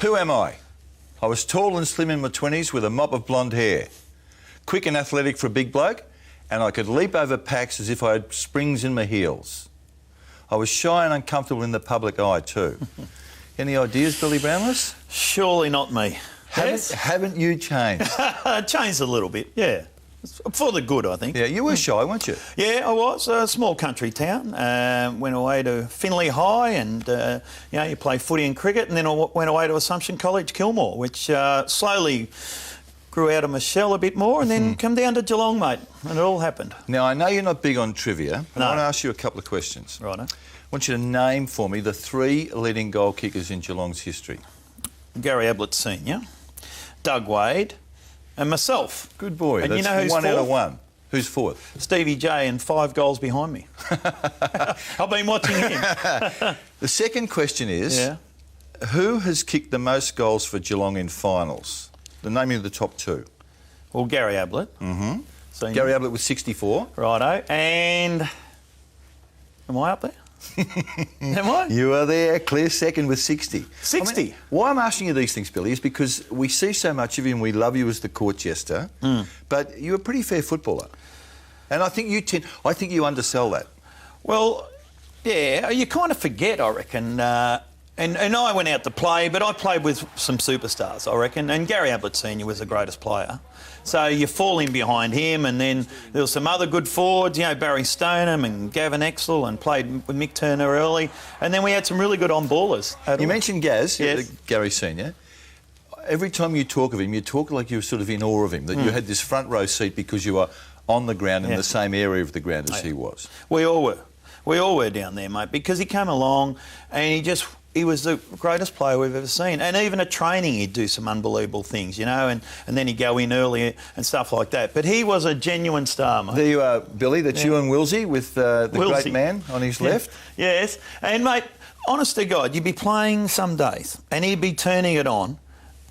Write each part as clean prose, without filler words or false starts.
Who am I? I was tall and slim in my 20s with a mop of blonde hair. Quick and athletic for a big bloke, and I could leap over packs as if I had springs in my heels. I was shy and uncomfortable in the public eye too. Any ideas, Billy Brownless? Surely not me. Haven't you changed? Changed a little bit, yeah. For the good, I think. Yeah, you were shy, weren't you? Yeah, I was. A small country town. Went away to Finley High and, you play footy and cricket, and then I went away to Assumption College, Kilmore, which slowly grew out of my shell a bit more, and then come down to Geelong, mate, and it all happened. Now, I know you're not big on trivia, but No. I want to ask you a couple of questions. Righto. I want you to name for me the 3 leading goal kickers in Geelong's history. Gary Ablett Senior, Doug Wade, and myself. Good boy. And That's you know who's 1 out of fourth? 1. Who's fourth? Stevie J, and 5 goals behind me. I've been watching him. The second question is, Yeah. who has kicked the most goals for Geelong in finals? The naming of the top 2. Well, Gary Ablett. Mm-hmm. So Gary Ablett was 64. Righto. And am I up there? Am I? You are there, clear second with 60. 60? I mean, why I'm asking you these things, Billy, is because we see so much of you and we love you as the court jester, but you're a pretty fair footballer. And I think you undersell that. Well, yeah, you kind of forget, I reckon. And I went out to play, but I played with some superstars, I reckon. And Gary Ablett Senior was the greatest player. So you fall in behind him, and then there were some other good forwards, Barry Stoneham and Gavin Exel, and played with Mick Turner early. And then we had some really good on-ballers. You mentioned Gaz, Yes. Gary Senior. Every time you talk of him, you talk like you were sort of in awe of him, that you had this front row seat because you were on the ground in the same area of the ground as he was. We all were. We all were down there, mate, because he came along and he was the greatest player we've ever seen. And even at training, he'd do some unbelievable things, and then he'd go in early and stuff like that. But he was a genuine star, mate. There you are, Billy. That's you and Wilsey with the great man on his left. Yes. And, mate, honest to God, you'd be playing some days and he'd be turning it on,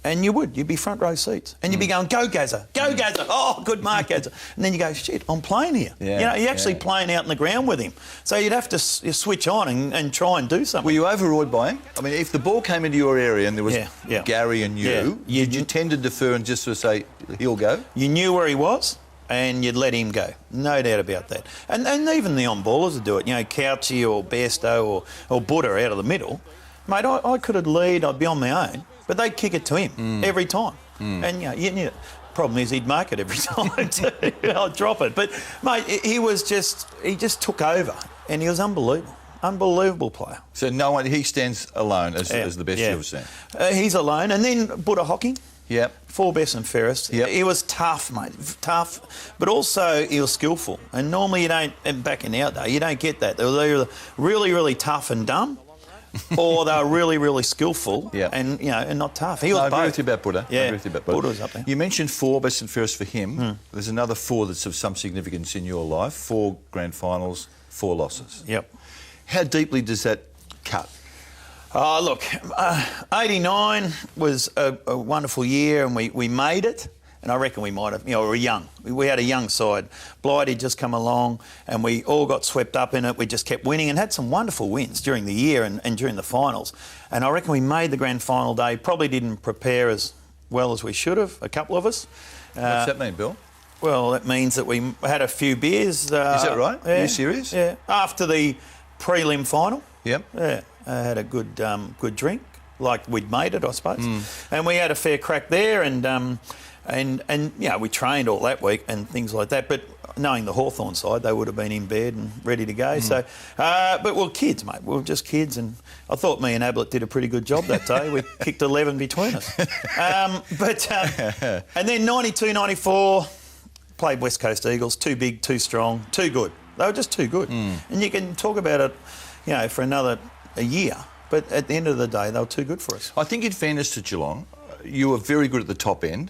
and you'd be front row seats. And you'd be going, go Gazza, go Gazza. Oh, good mark, Gazza. And then you go, shit, I'm playing here. Yeah, you're actually playing out in the ground with him. So you'd have to switch on and try and do something. Were you overawed by him? I mean, if the ball came into your area and there was Gary and you, did you tend to defer and just sort of say, he'll go? You knew where he was and you'd let him go. No doubt about that. And even the on-ballers would do it. Couchy or Bairstow or Buddha out of the middle. Mate, I could have lead, I'd be on my own, but they'd kick it to him every time. And, you knew it. Problem is he'd mark it every time too. I'd drop it. But, mate, he just took over and he was unbelievable. Unbelievable player. So he stands alone as the best you've ever seen? He's alone. And then Buddha Hocking. Yep. For best and fairest. Yep. He was tough, mate. Tough. But also he was skillful. And normally you don't, and back in our day, you don't get that. They were either really, really tough and dumb, or they were really, really skillful and not tough. He was both. I agree with you about Buddha. Yeah, I agree with you about Buddha. Buddha was up there. You mentioned 4 best and fairest for him. There's another 4 that's of some significance in your life. 4 grand finals, 4 losses. Yep. How deeply does that cut? Oh, look, 89 was a wonderful year, and we made it. And I reckon we might have, we were young. We had a young side. Blight had just come along and we all got swept up in it. We just kept winning and had some wonderful wins during the year and during the finals. And I reckon we made the grand final day, probably didn't prepare as well as we should have, a couple of us. What's that mean, Bill? Well, that means that we had a few beers. Is that right? Yeah, Are you serious? Yeah. After the prelim final. Yep. Yeah. I had a good drink, like we'd made it, I suppose. And we had a fair crack there and we trained all that week and things like that. But knowing the Hawthorn side, they would have been in bed and ready to go. So, but we're kids, mate. We were just kids, and I thought me and Ablett did a pretty good job that day. We kicked 11 between us. And then 92, 94, played West Coast Eagles. Too big, too strong, too good. They were just too good. And you can talk about it, for a year. But at the end of the day, they were too good for us. I think in fairness to Geelong, you were very good at the top end,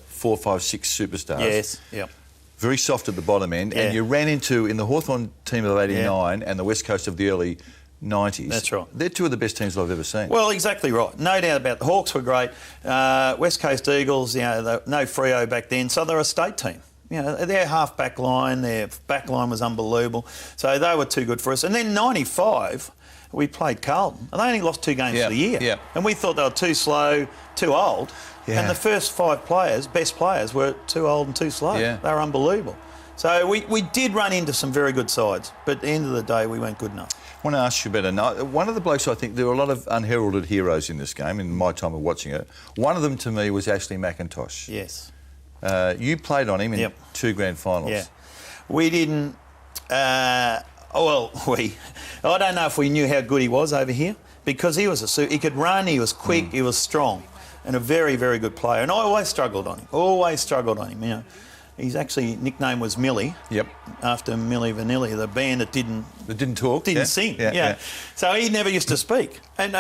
4, 5, 6 superstars. Yes, yep. Very soft at the bottom end. And you ran into, in the Hawthorn team of 89 and the West Coast of the early 90s. That's right. They're 2 of the best teams I've ever seen. Well, exactly right. No doubt about it. The Hawks were great. West Coast Eagles, no Freo back then, so they're a state team. Their half-back line, their back line was unbelievable. So they were too good for us. And then 95... we played Carlton, and they only lost 2 games Yeah, for the year. yeah. And we thought they were too slow, too old. Yeah. And the first 5 players, best players, were too old and too slow. Yeah. They were unbelievable. So we did run into some very good sides, but at the end of the day, we weren't good enough. I want to ask you about one of the blokes. I think there were a lot of unheralded heroes in this game in my time of watching it. One of them to me was Ashley McIntosh. Yes. You played on him in 2 grand finals. Yeah. We didn't... I don't know if we knew how good he was over here, because he he could run, he was quick, he was strong, and a very, very good player. And I always struggled on him. You know. His actually nickname was Millie. Yep. After Milli Vanilli, the band that didn't talk, didn't sing. Yeah. So he never used to speak. And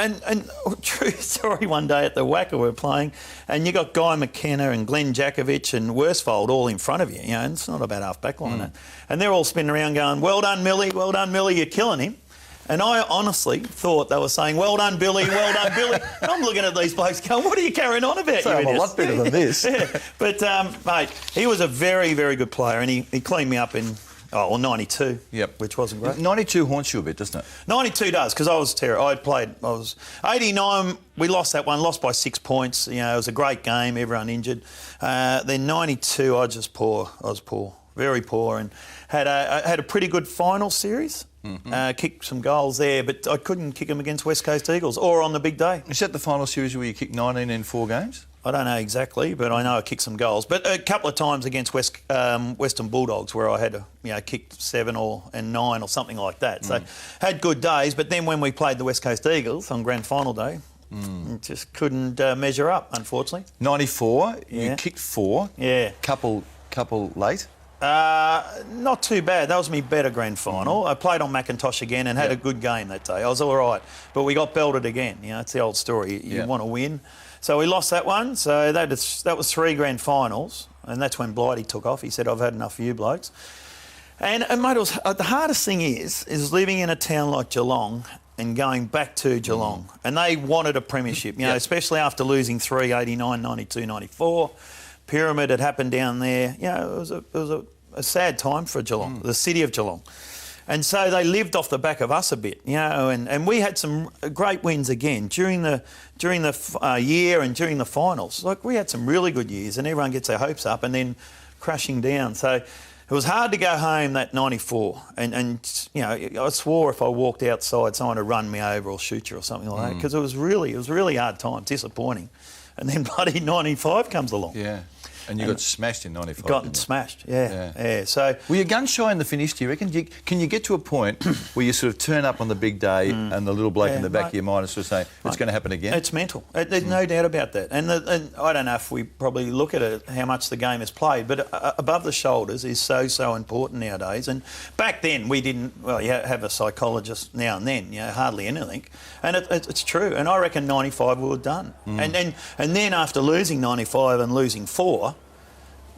true story, one day at the Wacker we were playing, and you got Guy McKenna and Glenn Jakovich and Worsfold all in front of you. You know, and it's not about half back line. And they're all spinning around going, "Well done, Millie. Well done, Millie. You're killing him." And I honestly thought they were saying, "Well done, Billy, well done, Billy." And I'm looking at these blokes going, "What are you carrying on about, So you I'm a idiots?" lot better than this. Yeah. But, mate, he was a very, very good player, and he cleaned me up in, 92, which wasn't great. 92 haunts you a bit, doesn't it? 92 does, because I was terrible. I was 89, we lost that one, lost by 6 points. You know, it was a great game, everyone injured. Then 92, I was poor, very poor, and had a pretty good final series. Kicked some goals there, but I couldn't kick them against West Coast Eagles or on the big day. Is that the final series where you kicked 19 in 4 games? I don't know exactly, but I know I kicked some goals. But a couple of times against Western Bulldogs where I had kicked 7 and 9 or something like that. So had good days, but then when we played the West Coast Eagles on grand final day, it just couldn't measure up, unfortunately. 94, you kicked 4. Yeah. Couple late. Not too bad. That was my better grand final. I played on Macintosh again and had a good game that day. I was all right, but we got belted again. You know, it's the old story. You want to win. So we lost that one. So that was 3 grand finals, and that's when Blighty took off. He said, "I've had enough of you blokes." And mate, the hardest thing is living in a town like Geelong and going back to Geelong. And they wanted a premiership, you know, especially after losing 3, 89, 92, 94. Pyramid had happened down there. You know, it was a sad time for Geelong, the city of Geelong. And so they lived off the back of us a bit, you know, and we had some great wins again during the year and during the finals. Like, we had some really good years, and everyone gets their hopes up and then crashing down. So it was hard to go home that 94, and you know, I swore if I walked outside, someone would run me over or shoot you or something like that, because it was really hard time, disappointing. And then bloody 95 comes along. Yeah. And you got smashed in 95. Gotten smashed, yeah. So, were you gun shy in the finish, do you reckon? Can you get to a point where you sort of turn up on the big day and the little bloke in the back of your mind is sort of saying, it's going to happen again? It's mental. There's no doubt about that. And I don't know if we probably look at it, how much the game is played, but above the shoulders is so important nowadays. And back then we didn't, you have a psychologist now and then, you know, hardly anything. And it's true. And I reckon 95 we were done. And then after losing 95 and losing 4,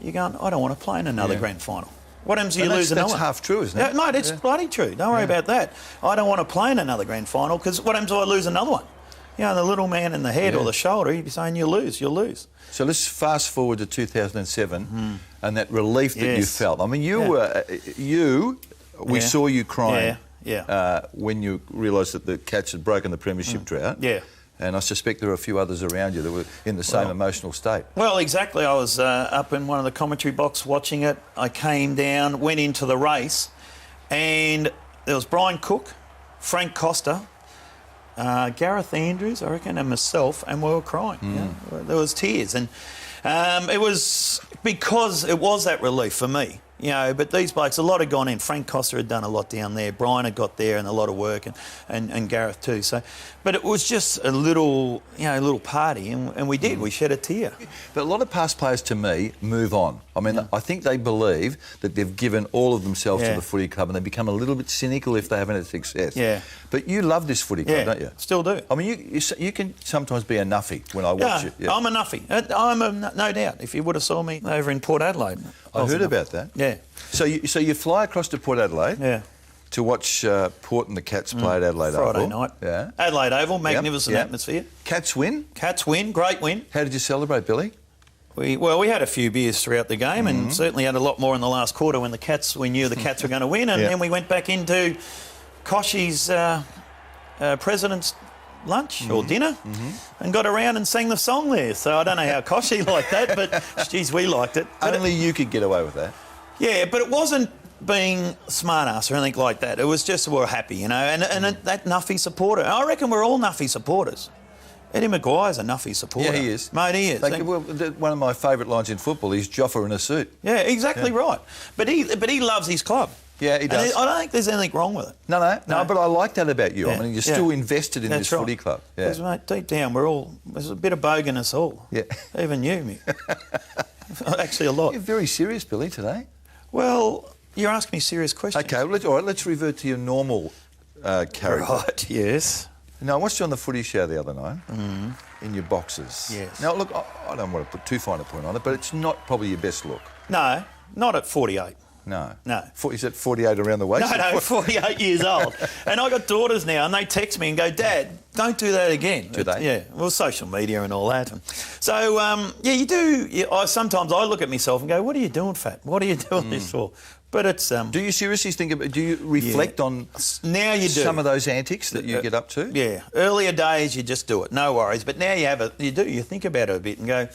you're going, I don't want to play in another grand final. What happens if you lose another one? That's half true, isn't it? No, it's bloody true. Don't worry about that. I don't want to play in another grand final, because what happens if I lose another one? You know, the little man in the head or the shoulder, he'd be saying, you'll lose. So let's fast forward to 2007 and that relief that you felt. I mean, we saw you crying when you realised that the Cats had broken the premiership drought. Yeah. And I suspect there were a few others around you that were in the same emotional state. Well, exactly. I was up in one of the commentary box watching it. I came down, went into the race, and there was Brian Cook, Frank Costa, Gareth Andrews, I reckon, and myself, and we were crying. You know? There was tears. And it was because it was that relief for me. You know, but these blokes, a lot had gone in. Frank Costa had done a lot down there. Brian had got there and a lot of work, and Gareth too. So, but it was just a little party, and we did. We shed a tear. But a lot of past players, to me, move on. I mean, I think they believe that they've given all of themselves to the footy club, and they become a little bit cynical if they haven't had success. Yeah. But you love this footy club, don't you? Still do. I mean, you can sometimes be a nuffy when I watch it. Yeah. I'm a nuffy. No doubt. If you would have saw me over in Port Adelaide. I heard about that. Yeah. So you fly across to Port Adelaide to watch Port and the Cats play at Adelaide Oval. Friday night. Yeah. Adelaide Oval, magnificent atmosphere. Cats win? Cats win, great win. How did you celebrate, Billy? We had a few beers throughout the game and certainly had a lot more in the last quarter when we knew the Cats were going to win, and then we went back into Koshy's president's lunch or dinner and got around and sang the song there. So I don't know how Koshy liked that, but geez, we liked it. But Only you could get away with that. yeah, but it wasn't being smart-ass or anything like that. It was just we're happy, you know, and that Nuffy supporter. I reckon we're all Nuffy supporters. Eddie Maguire's a Nuffy supporter. Yeah, he is. Mate, he is. One of my favourite lines in football is Joffa in a suit. Yeah, exactly right. But he loves his club. Yeah, he does. And I don't think there's anything wrong with it. No, but I like that about you. Yeah. I mean, you're still invested in this footy club. Yeah. Because, mate, deep down, there's a bit of bogue in us all. Yeah. Even you, Mick. Actually, a lot. You're very serious, Billy, today. Well, you're asking me serious questions. OK, all right, let's revert to your normal character. Right, yes. Now, I watched you on the footy show the other night in your boxes. Yes. Now, look, I don't want to put too fine a point on it, but it's not probably your best look. No, not at 48. No. No. Is it 48 around the waist? No, 48 years old. And I got daughters now, and they text me and go, Dad, don't do that again. Do they? Yeah, well, social media and all that. So, yeah, you do. Sometimes I look at myself and go, what are you doing, Fat? What are you doing this for? But it's... do you seriously think about... Do you reflect on now you do. Some of those antics that you get up to? Yeah. Earlier days, you just do it, no worries. But now you think about it a bit and go...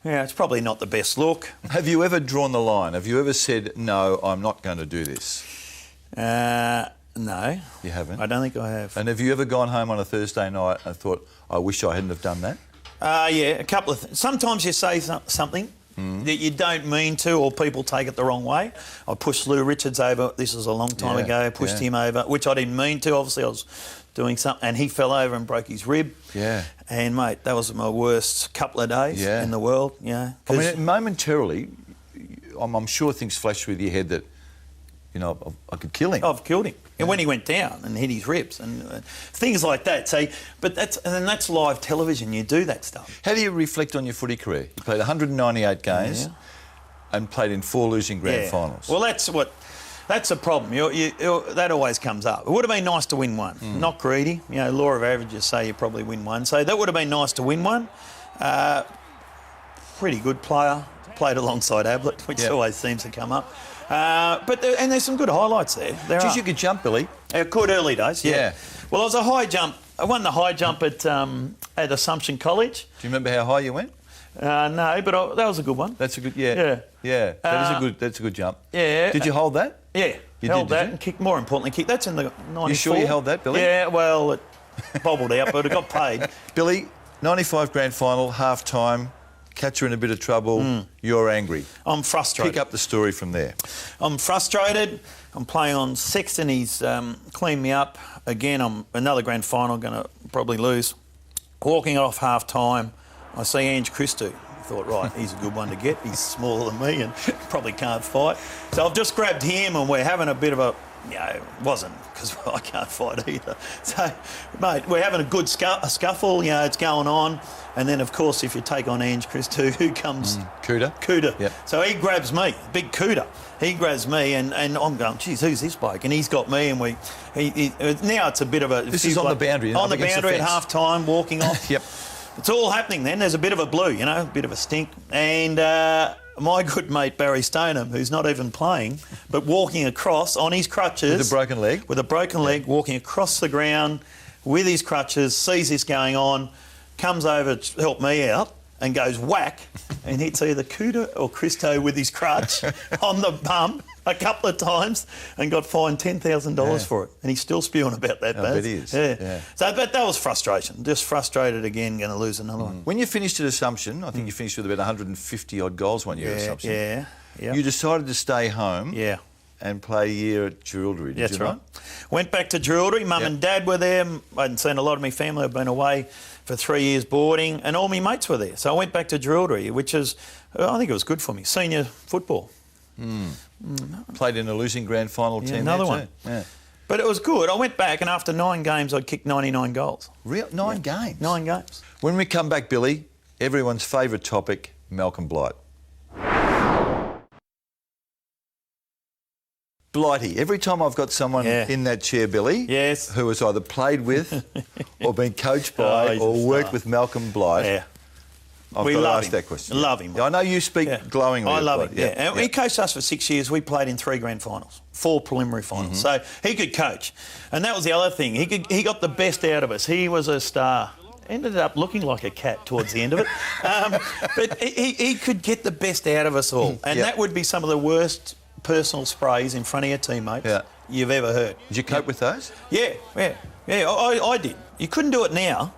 Yeah, it's probably not the best look. Have you ever drawn the line? Have you ever said, no, I'm not going to do this? No. You haven't? I don't think I have. And have you ever gone home on a Thursday night and thought, I wish I hadn't have done that? Yeah, a couple of things. Sometimes you say something that you don't mean to, or people take it the wrong way. I pushed Lou Richards over, this was a long time ago, pushed him over, which I didn't mean to. Obviously, I was doing something, and he fell over and broke his rib. Yeah. And, mate, that was my worst couple of days in the world, you know. I mean, momentarily, I'm sure things flashed through your head that, you know, I could kill him. I've killed him. And when he went down and hit his ribs and things like that. So, but that's live television. You do that stuff. How do you reflect on your footy career? You played 198 games and played in 4 losing grand finals. Well, that's a problem. That always comes up. It would have been nice to win one. Not greedy. You know, law of averages say you probably win one. So that would have been nice to win one. Pretty good player. Played alongside Ablett, which always seems to come up. But there's some good highlights there. Geez, you could jump, Billy. Good early days, yeah. Well, I was a high jump. I won the high jump at Assumption College. Do you remember how high you went? No, but that was a good one. That's a good, yeah. That's a good jump. Yeah. Did you hold that? Yeah, held that and kicked. More importantly, kicked. That's in the 94. You sure you held that, Billy? Yeah, well, it bobbled out, but it got paid. Billy, 95 grand final, half time. Catcher in a bit of trouble, you're angry. I'm frustrated. Pick up the story from there. I'm frustrated. I'm playing on Sexton. He's cleaned me up. Again, I'm another grand final, going to probably lose. Walking off half time, I see Ange Christou. I thought, right, he's a good one to get. He's smaller than me and probably can't fight. So I've just grabbed him and we're having a bit of a... You know, it wasn't, because I can't fight either. So, mate, we're having a good scuffle, you know, it's going on. And then, of course, if you take on Ange Christou, who comes? Cooter. Yep. So he grabs me, big Cooter. He grabs me and I'm going, geez, who's this bloke? And he's got me and now it's a bit of a... This is on the boundary. On the boundary at half-time, walking off. Yep. It's all happening then. There's a bit of a blue, you know, a bit of a stink. And... my good mate Barry Stoneham, who's not even playing, but walking across on his crutches... With a broken leg? With a broken leg, walking across the ground with his crutches, sees this going on, comes over to help me out and goes whack and hits either Cooter or Christou with his crutch on the bum a couple of times and got fined $10,000 for it. And he's still spewing about that, Baz. I bet he is. Yeah. So but that was frustration. Just frustrated again, going to lose another one. When you finished at Assumption, I think you finished with about 150-odd goals one year at Assumption. Yeah. You decided to stay home. Yeah. And play a year at Geelong, That's right. Went back to Geelong. Mum and Dad were there. I hadn't seen a lot of my family. I'd been away for 3 years boarding, and all my mates were there. So I went back to Geelong, which is, I think it was good for me. Senior football. Played in a losing grand final team. Another one. Yeah. But it was good. I went back, and after 9 games, I'd kicked 99 goals. Real 9 games? 9 games. When we come back, Billy, everyone's favourite topic, Malcolm Blight. Blighty. Every time I've got someone in that chair, Billy, who has either played with or been coached by or worked with Malcolm Blight, I've we got to love ask him. that question. Love him. Yeah, I know you speak glowingly. I love of him. Blight. Yeah. And he coached us for 6 years. We played in 3 grand finals, 4 preliminary finals. So he could coach, and that was the other thing. He got the best out of us. He was a star. Ended up looking like a cat towards the end of it, but he could get the best out of us all, and that would be some of the worst personal sprays in front of your teammates you've ever heard. Did you cope with those? Yeah. I did. You couldn't do it now,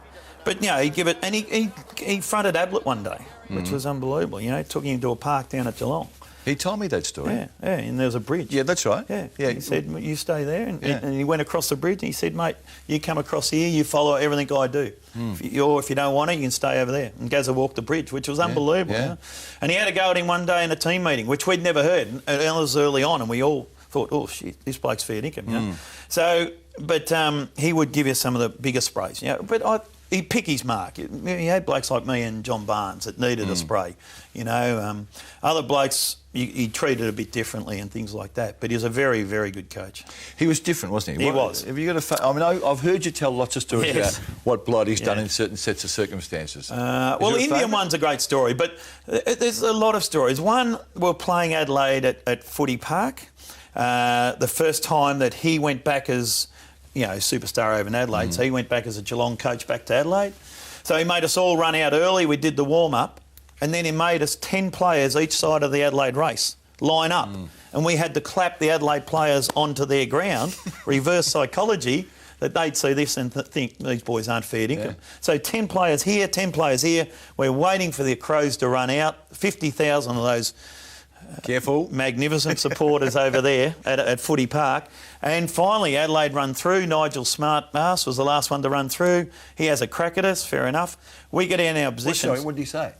but he'd give it, and he fronted Ablett one day, which was unbelievable. Took him to a park down at Geelong. He told me that story. Yeah, and there was a bridge. Yeah, that's right. Yeah. He said, you stay there. And he went across the bridge and he said, mate, you come across here, you follow everything I do. If you don't want it, you can stay over there. And goes to walk the bridge, which was unbelievable. Yeah. And he had a go at him one day in a team meeting, which we'd never heard. And it was early on, and we all thought, oh, shit, this bloke's fair dinkum. So, but he would give you some of the bigger sprays. But he'd pick his mark. He had blokes like me and John Barnes that needed a spray. Other blokes, he treated a bit differently and things like that. But he was a very, very good coach. He was different, wasn't he? He was. Have you got I've heard you tell lots of stories about what Blighty's done in certain sets of circumstances. Well, the Indian one's a great story, but there's a lot of stories. One, we're playing Adelaide at Footy Park. The first time that he went back as, superstar over in Adelaide. So he went back as a Geelong coach back to Adelaide. So he made us all run out early. We did the warm-up. And then he made us 10 players each side of the Adelaide race line up. And we had to clap the Adelaide players onto their ground, reverse psychology, that they'd see this and think these boys aren't fair dinkum. So 10 players here, 10 players here. We're waiting for the Crows to run out. 50,000 of those magnificent supporters over there at Footy Park. And finally, Adelaide run through. Nigel Smartass was the last one to run through. He has a crack at us, fair enough. We get in our positions. What did he say?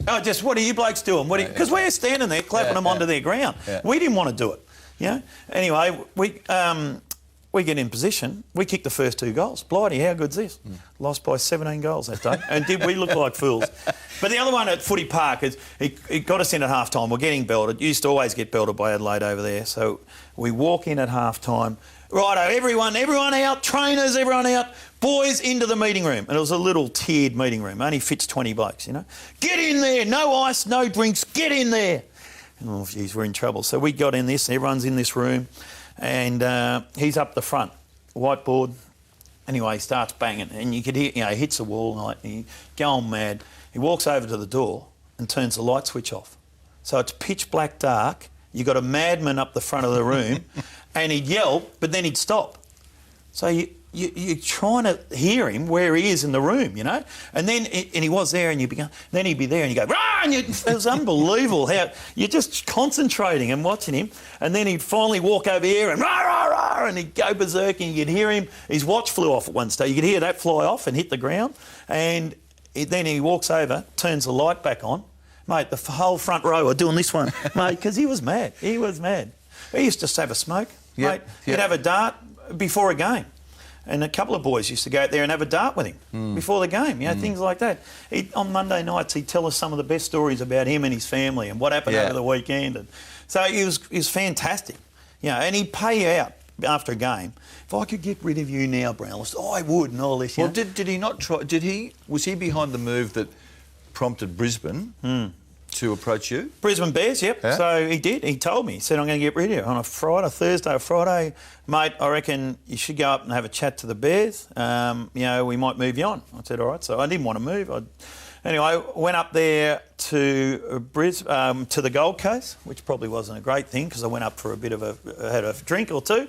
Oh, just what are you blokes doing? Because we're standing there clapping them onto their ground. We didn't want to do it. Anyway, we get in position. We kick the first 2 goals. Blighty, how good's this? Lost by 17 goals that day. And did we look like fools? But the other one at Footy Park, he got us in at half-time. We're getting belted. Used to always get belted by Adelaide over there. So we walk in at half-time. Righto, everyone out, trainers, everyone out, boys into the meeting room. And it was a little tiered meeting room, only fits 20 blokes, Get in there, no ice, no drinks, get in there. Oh, geez, we're in trouble. So we got in this, everyone's in this room, and he's up the front, whiteboard. Anyway, he starts banging, and you could hear, he hits the wall, and he's going mad. He walks over to the door and turns the light switch off. So it's pitch black dark. You got a madman up the front of the room, and he'd yell, but then he'd stop. So you're trying to hear him where he is in the room, And then he was there, and then he'd be there, and you go, rah! And it was unbelievable how you're just concentrating and watching him, and then he'd finally walk over here and rah, rah, rah, and he'd go berserk, and you could hear him. His watch flew off at one stage. You could hear that fly off and hit the ground, and then he walks over, turns the light back on. Mate, the whole front row are doing this one, mate, because he was mad. He was mad. He used to just have a smoke, mate. He'd have a dart before a game. And a couple of boys used to go out there and have a dart with him before the game, things like that. On Monday nights, he'd tell us some of the best stories about him and his family and what happened over the weekend. And so he was fantastic, and he'd pay you out after a game. If I could get rid of you now, Brownless, I would, and all this. Well, did he not try? Was he behind the move that prompted Brisbane to approach you? Brisbane Bears, yep. Yeah. So he did. He told me. He said, I'm going to get rid of you on a Thursday or Friday. Mate, I reckon you should go up and have a chat to the Bears. We might move you on. I said, all right. So I didn't want to move. Anyway, I went up there to to the Gold Coast, which probably wasn't a great thing because I went up for had a drink or two.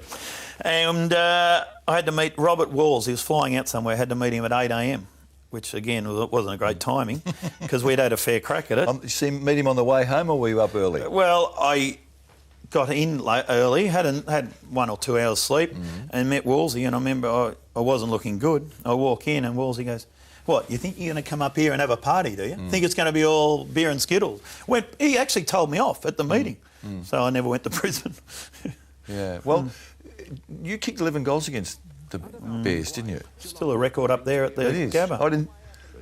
And I had to meet Robert Walls. He was flying out somewhere. I had to meet him at 8 a.m. which, again, wasn't a great timing because we'd had a fair crack at it. You meet him on the way home, or were you up early? Well, I got in early, had 1 or 2 hours sleep and met Woolsey, and I remember I wasn't looking good. I walk in and Woolsey goes, what, you think you're going to come up here and have a party, do you? Think it's going to be all beer and Skittles? He actually told me off at the meeting, so I never went to Brisbane. Yeah, well, you kicked 11 goals against the Bears, didn't you? Still a record up there at the Gabba.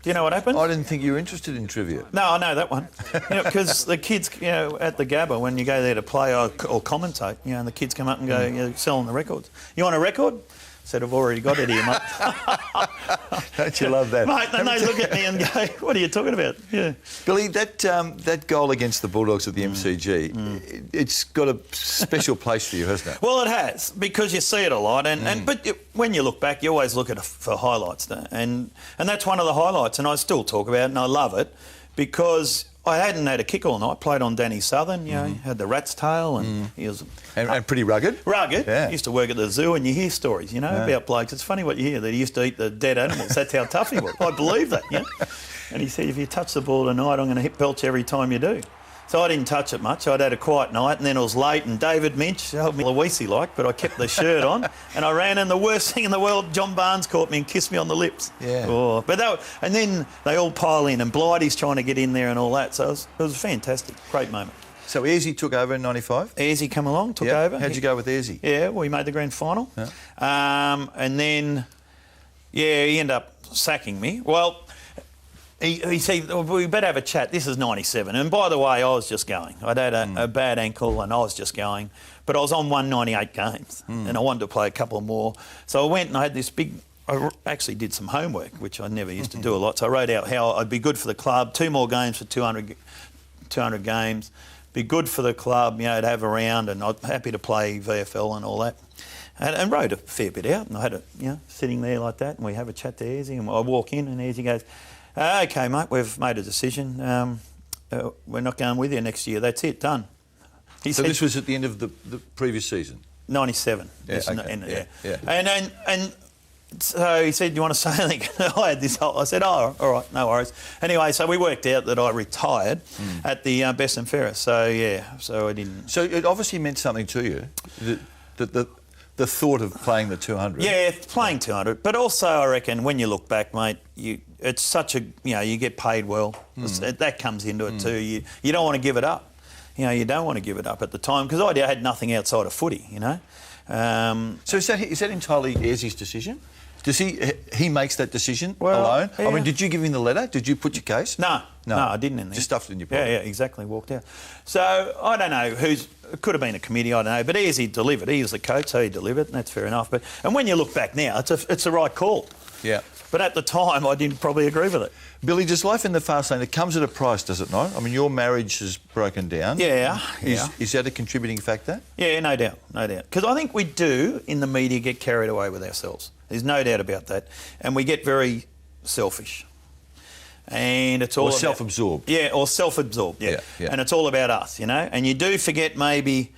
Do you know what happened? I didn't think you were interested in trivia. No, I know that one. Because the kids, at the Gabba, when you go there to play or commentate, and the kids come up and go, selling the records. You want a record? said, I've already got it here, mate. Don't you love that? Mate, and they look at me and go, what are you talking about? Yeah. Billy, that goal against the Bulldogs at the MCG, it's got a special place for you, hasn't it? Well, it has, because you see it a lot, but when you look back, you always look at it for highlights, and that's one of the highlights, and I still talk about it, and I love it, because I hadn't had a kick all night. Played on Danny Southern, you know, had the rat's tail, and he was And pretty rugged. rugged. Yeah. Used to work at the zoo, and you hear stories, you know, about blokes. It's funny what you hear, that he used to eat the dead animals. That's how tough he was. I believe that, you know. And he said, if you touch the ball tonight, I'm going to hit belch every time you do. So I didn't touch it much. I'd had a quiet night, and then it was late, and David Minch helped me Louisi-like, but I kept the shirt on, and I ran, and the worst thing in the world, John Barnes caught me and kissed me on the lips. Yeah. Oh, but and then they all pile in, and Blighty's trying to get in there and all that. So it was fantastic. Great moment. So Ayresy took over in 95? Ayresy come along, took over. How'd you go with Ayresy? Yeah, well, he made the grand final. Yeah. And then, he ended up sacking me. Well, he said, we better have a chat. This is 97. And by the way, I was just going. I'd had a bad ankle and I was just going. But I was on 198 games and I wanted to play a couple more. So I went and I had this big... I actually did some homework, which I never used to do a lot. So I wrote out how I'd be good for the club, 2 more games for 200 games, be good for the club, you know, to have a round, and I'm happy to play VFL and all that. And wrote a fair bit out, and I had it, you know, sitting there like that, and we have a chat to Ayresy, and I walk in, and Ayresy goes, OK, mate, we've made a decision. We're not going with you next year. That's it, done. He So said, this was at the end of the previous season? 97. Yeah, Yeah. yeah. And so he said, do you want to say anything? I had this whole... I said, oh, all right, no worries. Anyway, so we worked out that I retired at the best and fairest. So, yeah, so I didn't... So it obviously meant something to you, the thought of playing the 200. Yeah, playing 200. But also, I reckon, when you look back, mate, it's such a... You know, you get paid well. That comes into it too. You don't want to give it up. You know, you don't want to give it up at the time, because I had nothing outside of footy, you know. So is that entirely Ayrsy's decision? Does he makes that decision Well, alone? yeah. I mean, did you give him the letter? Did you put your case? No, I didn't in there. Just stuffed it in your pocket? Yeah, exactly, walked out. So, I don't know it could have been a committee, I don't know, but Ayresy delivered. He was the coach, so he delivered, and that's fair enough. And when you look back now, it's the right call. Yeah. But at the time, I didn't probably agree with it. Billy, does life in the fast lane, it comes at a price, does it not? I mean, your marriage has broken down. Yeah. Is that a contributing factor? Yeah, no doubt. Because I think we do, in the media, get carried away with ourselves. There's no doubt about that. And we get very selfish. And it's all... Or self-absorbed. Yeah, or self-absorbed, yeah. And it's all about us, you know. And you do forget maybe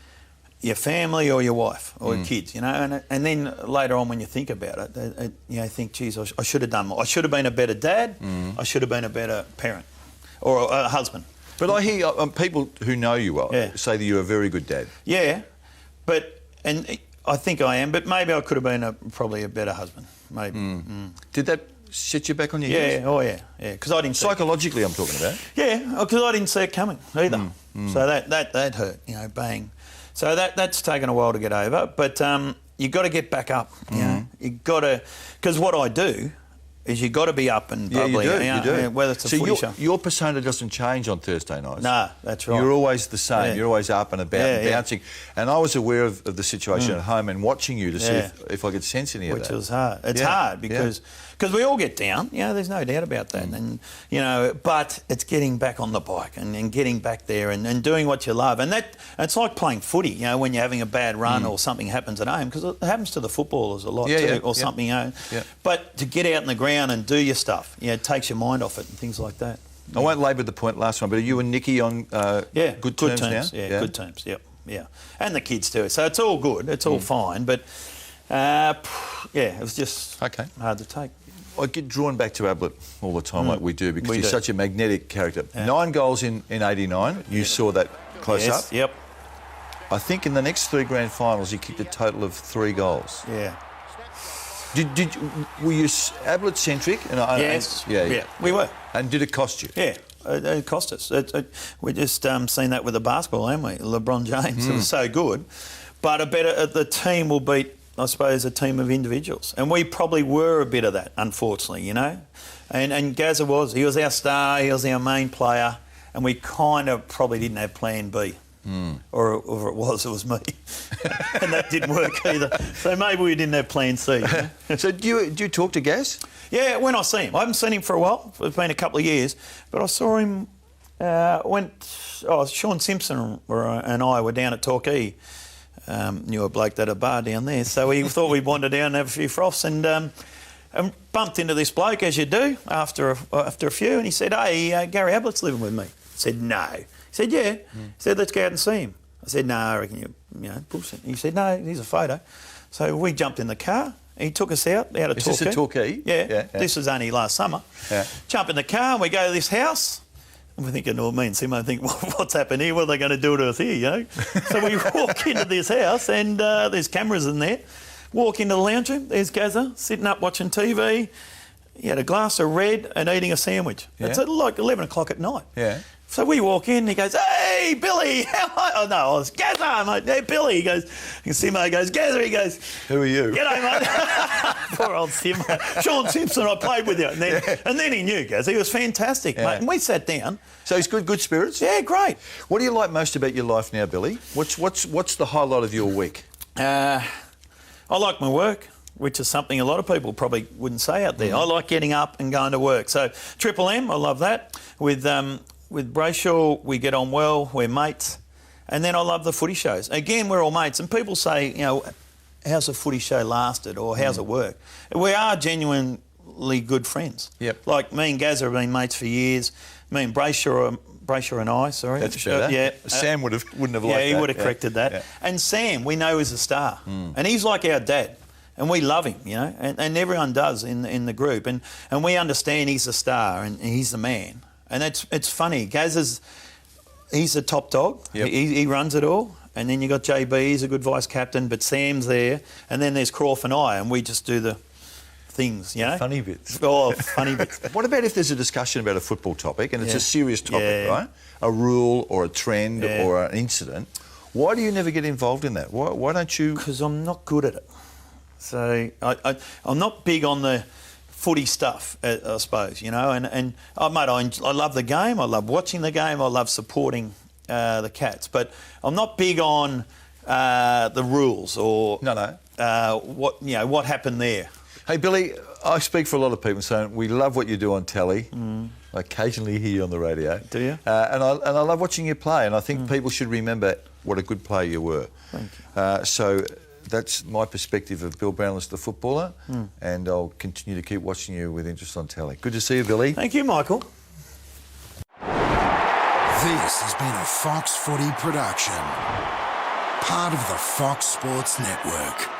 your family or your wife or your kids, you know. And then later on, when you think about it, you know, think, geez, I should have done more. I should have been a better dad. I should have been a better parent or a husband. But I hear people who know you well say that you're a very good dad. Yeah, and I think I am, but maybe I could have been probably a better husband, maybe. Did that set you back on your heels? Yeah, because I didn't see Psychologically, I'm talking about. Yeah, because I didn't see it coming either. So that hurt, you know, bang. So that's taken a while to get over, but you've got to get back up, you know. You've got to... Because what I do is you've got to be up and bubbly. You do. Whether it's a footy show. Your persona doesn't change on Thursday nights. No, that's right. You're always the same. Yeah. You're always up and about and bouncing. And I was aware of the situation at home and watching you to see if I could sense any of that. Which was hard. It's hard because we all get down. You know, there's no doubt about that. And, you know, but it's getting back on the bike and getting back there and doing what you love. And it's like playing footy, you know, when you're having a bad run or something happens at home, because it happens to the footballers a lot too, or something, you know. Yeah. But to get out in the ground and do your stuff, you know, it takes your mind off it and things like that. I won't labour the point last one, but are you and Nikki on good terms now? Yeah, good terms, yeah. And the kids too. So it's all good, it's all fine, but it was just hard to take. I get drawn back to Ablett all the time like we do because he's such a magnetic character. 9 goals in 89, you saw that close up. Yep. I think in the next 3 grand finals he kicked a total of 3 goals. Yeah. Were you Ablett-centric? Yes. Yeah, we were. And did it cost you? Yeah, it cost us. We just seen that with the basketball, haven't we? LeBron James, it was so good. But the team will beat, I suppose, a team of individuals. And we probably were a bit of that, unfortunately, you know. And Gazza he was our star, he was our main player, and we kind of probably didn't have plan B. Or if it was me. And that didn't work either. So maybe we didn't have plan C. You know? So do you talk to Gaz? Yeah, when I see him. I haven't seen him for a while. It's been a couple of years. But I saw him Sean Simpson and I were down at Torquay. Knew a bloke that had a bar down there. So we thought we'd wander down and have a few froths and bumped into this bloke, as you do, after a few. And he said, hey, Gary Ablett's living with me. I said, no. He said, yeah. He said, let's go out and see him. I said, no, I reckon you're bullshit. He said, no, here's a photo. So we jumped in the car. He took us out of Torquay. Is this at Torquay? Yeah. This was only last summer. Yeah. Jump in the car and we go to this house. And we're thinking, me and Simo think, what's happened here? What are they going to do to us here, you know? So we walk into this house and there's cameras in there. Walk into the lounge room. There's Gazza sitting up watching TV. He had a glass of red and eating a sandwich. Yeah. It's at like 11 o'clock at night. Yeah. So we walk in, he goes, hey, Billy, how are you? Oh, no, I was Gazza, mate. Hey, Billy. He goes, and Simo goes, Gazza. He goes, who are you? G'day, mate. Poor old Simo. Sean Simpson, I played with you. And then he knew, Gazza. He was fantastic, mate. And we sat down. So he's good spirits? Yeah, great. What do you like most about your life now, Billy? What's the highlight of your week? I like my work, which is something a lot of people probably wouldn't say out there. I like getting up and going to work. So Triple M, I love that. With Brayshaw, we get on well, we're mates. And then I love the footy shows. Again, we're all mates. And people say, how's the footy show lasted or how's it work? We are genuinely good friends. Yep. Like me and Gazza have been mates for years. Me and Brayshaw and I, sorry. That's better. Yeah. Sam wouldn't have liked that. Yeah, he would have corrected that. Yeah. And Sam, we know is a star. And he's like our dad. And we love him, and everyone does in the group. And we understand he's a star and he's the man. And it's funny. Gaz he's the top dog. Yep. He runs it all. And then you got JB, he's a good vice captain, but Sam's there. And then there's Crawf and I, and we just do the things, Funny bits. Oh, funny bits. What about if there's a discussion about a football topic and it's a serious topic, right? A rule or a trend or an incident. Why do you never get involved in that? Why don't you? Because I'm not good at it. So I'm not big on the footy stuff, I suppose, And mate, I love the game. I love watching the game. I love supporting the Cats. But I'm not big on the rules or what happened there. Hey, Billy, I speak for a lot of people saying we love what you do on telly. I occasionally hear you on the radio. Do you? And I love watching you play, and I think people should remember what a good player you were. Thank you. So that's my perspective of Bill Brownless, the footballer, and I'll continue to keep watching you with interest on telly. Good to see you, Billy. Thank you, Michael. This has been a Fox Footy production, part of the Fox Sports Network.